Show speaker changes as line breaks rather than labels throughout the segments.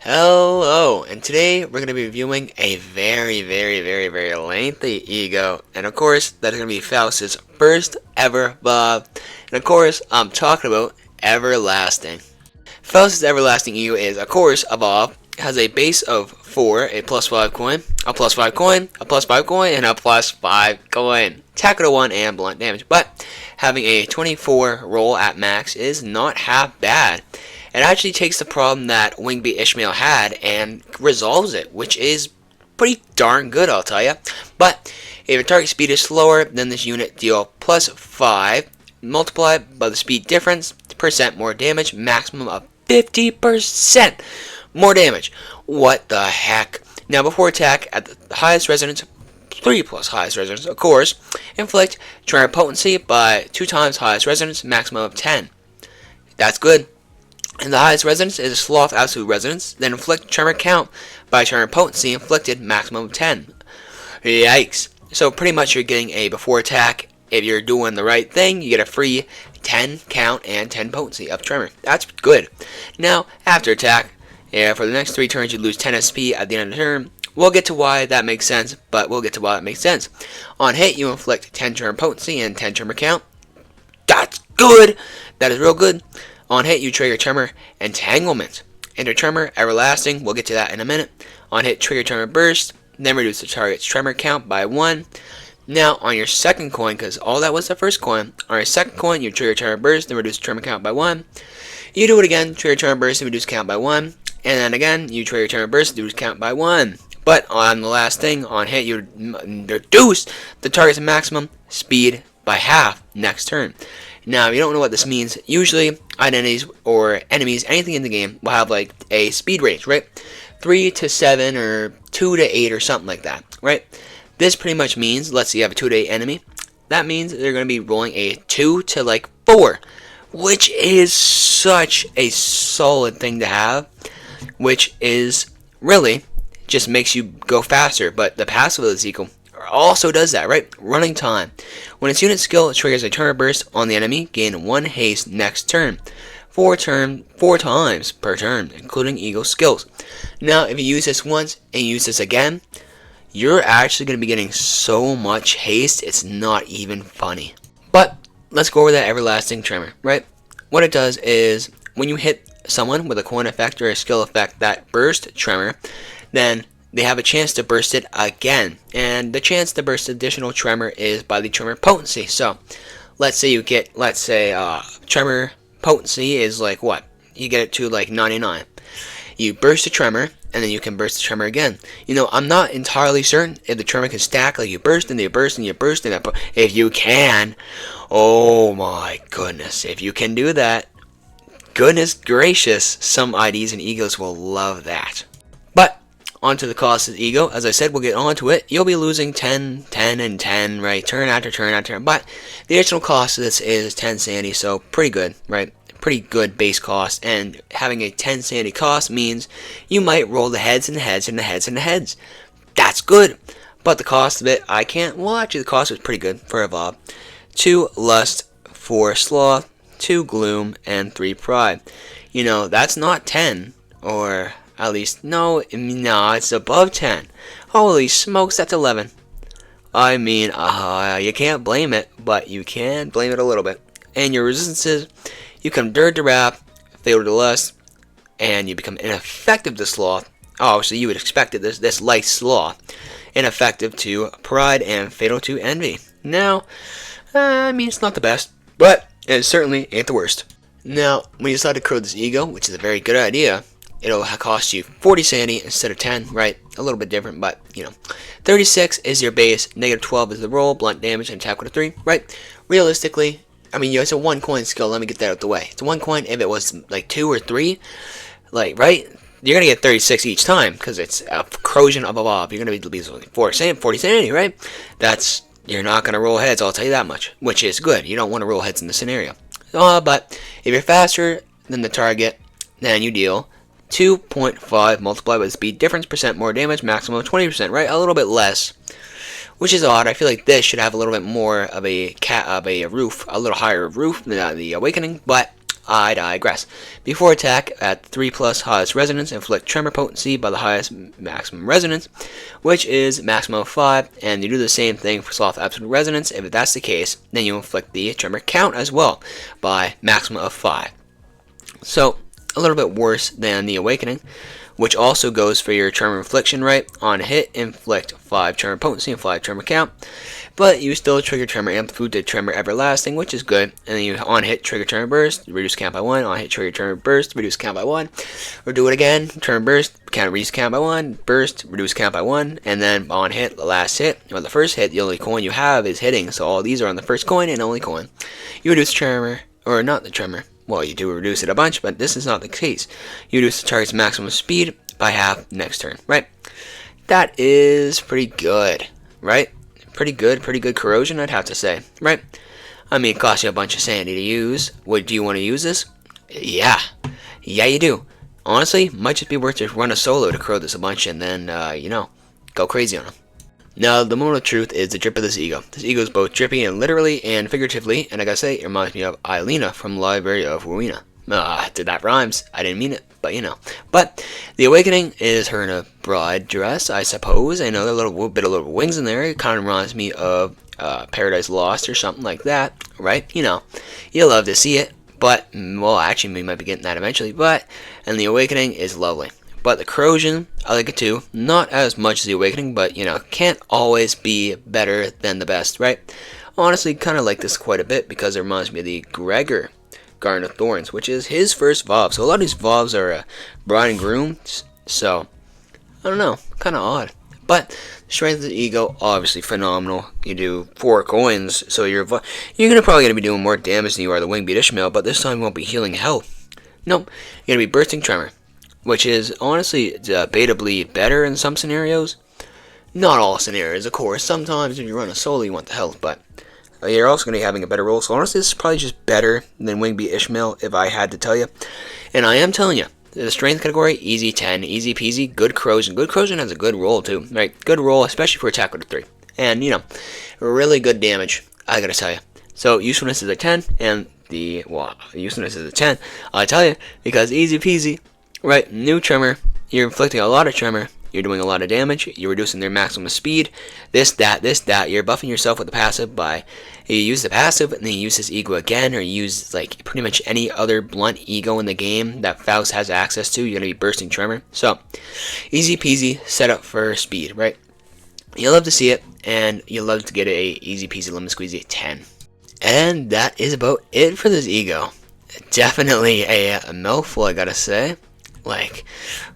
Hello, and today we're going to be reviewing a very lengthy E.G.O, and of course that is going to be Faust's first ever Bob, and of course I'm talking about Everlasting. Faust's Everlasting E.G.O is of course a Bob, has a base of 4, a +5 coin, a +5 coin, a +5 coin, and a +5 coin. Attack of 1 and blunt damage, but having a 24 roll at max is not half bad. It actually takes the problem that Wingbeat Ishmael had and resolves it, which is pretty darn good, I'll tell you. But if your target speed is slower, then this unit deal +5 multiplied by the speed difference, percent more damage, maximum of 50% more damage. What the heck? Now before attack at the highest resonance, 3 plus highest resonance, of course, inflict tremor potency by 2 times highest resonance, maximum of 10. That's good. And the highest resonance is a sloth absolute resonance, then inflict tremor count by tremor potency inflicted, maximum of 10. Yikes. So pretty much you're getting a before attack. If you're doing the right thing, you get a free 10 count and 10 potency of tremor. That's good. Now, after attack, for the next 3 turns you lose 10 SP at the end of the turn. We'll get to why that makes sense, but we'll get to why it makes sense. On hit, you inflict 10 tremor potency and 10 tremor count. That's good. That is real good. On hit, you trigger Tremor Entanglement. Enter Tremor Everlasting. We'll get to that in a minute. On hit, trigger Tremor Burst. Then reduce the target's Tremor count by 1. Now, on your second coin, because all that was the first coin, on your second coin, you trigger Tremor Burst. Then reduce Tremor count by 1. You do it again. Trigger Tremor Burst and reduce count by 1. And then again, you trigger Tremor Burst and reduce count by 1. But on the last thing, on hit, you reduce the target's maximum speed by half next turn. Now, if you don't know what this means, usually identities or enemies, anything in the game, will have like a speed range, right? 3 to 7 or 2 to 8 or something like that, right? This pretty much means, let's say you have a 2 to 8 enemy, that means they're going to be rolling a 2 to like 4, which is such a solid thing to have, which is really just makes you go faster. But the passive of this E.G.O also does that, right? Running time. When its unit skill triggers a tremor burst on the enemy, gain 1 haste next turn. 4 times per turn, including E.G.O skills. Now, if you use this once and you use this again, you're actually going to be getting so much haste, it's not even funny. But let's go over that Everlasting Tremor, right? What it does is, when you hit someone with a coin effect or a skill effect that burst Tremor, then they have a chance to burst it again. And the chance to burst additional tremor is by the tremor potency. So, let's say you get, tremor potency is like what? You get it to like 99. You burst the tremor, and then you can burst the tremor again. You know, I'm not entirely certain if the tremor can stack, like you burst and you burst and you burst and if you can, oh my goodness, if you can do that, goodness gracious, some IDs and E.G.Os will love that. But onto the cost of E.G.O. As I said, we'll get onto it. You'll be losing 10, 10, and 10, right? Turn after turn after turn. But the additional cost of this is 10 sanity, so pretty good, right? Pretty good base cost. And having a 10 sanity cost means you might roll the heads and the heads and the heads and the heads. That's good. But the cost of it, I can't. Well, actually, the cost was pretty good for a Bob. 2 Lust, 4 Sloth, 2 Gloom, and 3 Pride. You know, that's not 10, or at least, no, it's above 10. Holy smokes, that's 11. I mean, you can't blame it, but you can blame it a little bit. And your resistances, you become Dirt to Wrath, Fatal to Lust, and you become ineffective to Sloth. Obviously, you would expect it, this light Sloth. Ineffective to Pride and Fatal to Envy. Now, I mean, it's not the best, but it certainly ain't the worst. Now, when you decide to code this E.G.O, which is a very good idea, it'll cost you 40 sanity instead of 10, right? A little bit different, but, you know. 36 is your base, -12 is the roll, blunt damage, and attack with a 3, right? Realistically, I mean, it's a 1 coin skill, let me get that out of the way. It's a 1 coin. If it was like 2 or 3, like, right? You're going to get 36 each time, because it's a corrosion of a Bob. You're going to be losing 40 sanity, right? You're not going to roll heads, I'll tell you that much, which is good. You don't want to roll heads in this scenario. But if you're faster than the target, then you deal 2.5 multiplied by the speed difference, percent more damage, maximum of 20%, right? A little bit less, which is odd. I feel like this should have a little bit more of a roof, a little higher roof than the Awakening, but I digress. Before attack, at 3 plus highest resonance, inflict tremor potency by the highest maximum resonance, which is maximum of 5, and you do the same thing for sloth absolute resonance. If that's the case, then you inflict the tremor count as well by maximum of 5. So, a little bit worse than the awakening, which also goes for your tremor infliction, right? On hit, inflict 5 tremor potency and 5 tremor count, but you still trigger tremor amplitude to tremor everlasting, which is good. And then you on hit trigger tremor burst, reduce count by 1. On hit trigger tremor burst, reduce count by 1. Or do it again, tremor burst, reduce count by 1, burst, reduce count by 1, and then on hit, the last hit, or the first hit, the only coin you have is hitting, so all these are on the first coin and only coin. You reduce tremor, or not the tremor. Well, you do reduce it a bunch, but this is not the case. You reduce the target's maximum speed by half next turn, right? That is pretty good, right? Pretty good corrosion, I'd have to say, right? I mean, it costs you a bunch of sanity to use. What, do you want to use this? Yeah, you do. Honestly, might just be worth to run a solo to corrode this a bunch and then, go crazy on them. Now, the moment of truth is the drip of this E.G.O. This E.G.O is both drippy and literally and figuratively, and I gotta say, it reminds me of Eilina from the Library of Rowena. Did that rhymes? I didn't mean it, but you know. But the awakening is her in a bride dress, I suppose. I know a little bit of little wings in there. It kind of reminds me of Paradise Lost or something like that, right? You know, you'll love to see it. But, well, actually, we might be getting that eventually. And the awakening is lovely. But the corrosion, I like it too. Not as much as the awakening, but, you know, can't always be better than the best, right? Honestly, kind of like this quite a bit because it reminds me of the Gregor Garden of Thorns, which is his first VOV. So a lot of these VOVs are bride and groom. So, I don't know, kind of odd. But strength of the E.G.O, obviously phenomenal. You do 4 coins, so you're probably gonna be doing more damage than you are the Wingbeat Ishmael, but this time you won't be healing health. Nope, you're gonna be bursting tremor, which is honestly debatably better in some scenarios. Not all scenarios, of course. Sometimes if you run a solo, you want the health, but you're also gonna be having a better roll. So honestly, this is probably just better than Wingbeat Ishmael, if I had to tell you. And I am telling you. The strength category, easy 10, easy peasy, good corrosion. Good corrosion has a good roll too, right? Good roll, especially for attack with a 3. And, you know, really good damage, I gotta tell you. So, usefulness is a 10, and usefulness is a 10, I tell you, because easy peasy, right? New tremor, you're inflicting a lot of tremor, you're doing a lot of damage, you're reducing their maximum speed, this, that, you're buffing yourself with the passive by, you use the passive, and then you use this E.G.O again, or you use, like, pretty much any other blunt E.G.O in the game that Faust has access to, you're going to be bursting tremor. So, easy peasy, set up for speed, right? You love to see it, and you love to get a easy peasy lemon squeezy 10. And that is about it for this E.G.O. Definitely a mouthful, I gotta say. Like,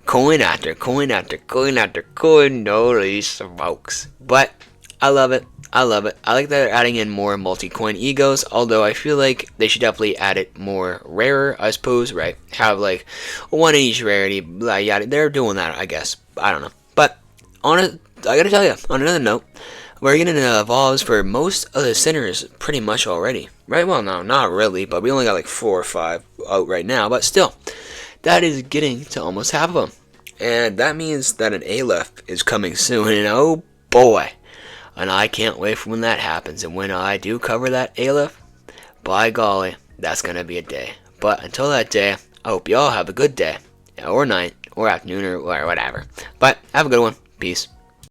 coin after coin after coin after coin, holy smokes. But, I love it. I love it. I like that they're adding in more multi-coin E.G.Os, although I feel like they should definitely add it more rarer, I suppose, right? Have, like, 1 in each rarity, blah, yada. They're doing that, I guess. I don't know. But, I gotta tell you, on another note, we're getting evolves for most of the sinners pretty much already. Right? Well, no, not really, but we only got like 4 or 5 out right now, but still. That is getting to almost half of them. And that means that an Aleph is coming soon, and oh boy. And I can't wait for when that happens. And when I do cover that Aleph, by golly, that's going to be a day. But until that day, I hope y'all have a good day. Or night, or afternoon, or whatever. But have a good one. Peace.